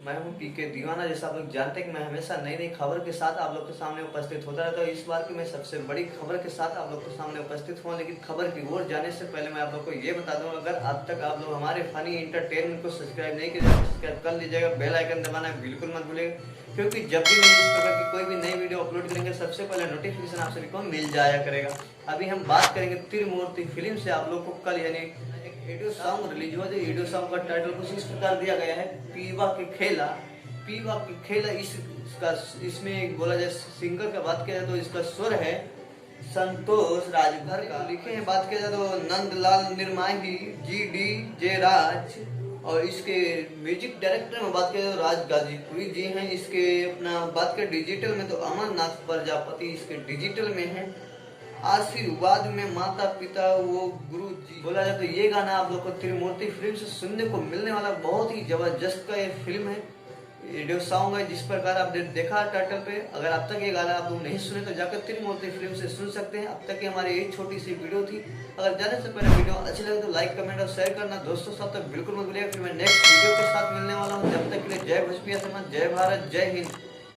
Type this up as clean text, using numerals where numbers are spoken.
मैं हूं पीके दीवाना। जैसा आप लोग जानते हैं कि मैं हमेशा नई नई खबर के साथ आप लोग के सामने उपस्थित होता रहता हूं। इस बार की मैं सबसे बड़ी खबर के साथ आप लोग के सामने उपस्थित हुआ, लेकिन खबर की ओर जाने से पहले मैं आप लोग को ये बता दूं, अगर अब तक आप लोग हमारे फनी एंटरटेनमेंट को सब्सक्राइब नहीं किया, सब्सक्राइब कर लीजिएगा, बेल आइकन दबाना बिल्कुल मत भूलिएगा, क्योंकि जब भी मैं इस प्रकार की कोई भी नई वीडियो अपलोड करेंगे सबसे पहले नोटिफिकेशन आप सभी को मिल जाया करेगा। अभी हम बात करेंगे त्रिमूर्ति फिल्म से। आप लोग को कल यानी ऑडियो सॉन्ग रिलीज हुआ, जो ऑडियो सॉन्ग का टाइटल कुछ इस प्रकार दिया गया है, पीवा के खेला। पीवा के खेला इसका इसमें बोला जाए, सिंगर का बात किया जाए तो इसका स्वर है संतोष राजभर का, लिखे हैं बात किया जाए तो नंदलाल निर्माही, जी डी जयराज, और इसके म्यूजिक डायरेक्टर में बात किया जाए तो राज गाजीपुरी जी हैं। इसके अपना बात करें डिजिटल में तो अमरनाथ प्रजापति इसके डिजिटल में है। आशीर्वाद में माता पिता वो गुरु जी बोला जाए तो ये गाना आप लोग को त्रिमूर्ति फिल्म से सुनने को मिलने वाला बहुत ही जबरदस्त का ये फिल्म है, वीडियो सॉन्ग है। जिस प्रकार आपने देखा टाइटल पे, अगर अब तक ये गाना आप लोग नहीं सुने तो जाकर त्रिमूर्ति फिल्म से सुन सकते हैं। अब तक की हमारी यही छोटी सी वीडियो थी। अगर जाने से पहले वीडियो अच्छी लगे तो लाइक कमेंट और शेयर करना दोस्तों साथ तक बिल्कुल मत भूलिएगा। फिर मैं नेक्स्ट वीडियो के साथ मिलने वाला हूँ। जब तक के लिए जय भोजपुरिया समाज, जय भारत, जय हिंद।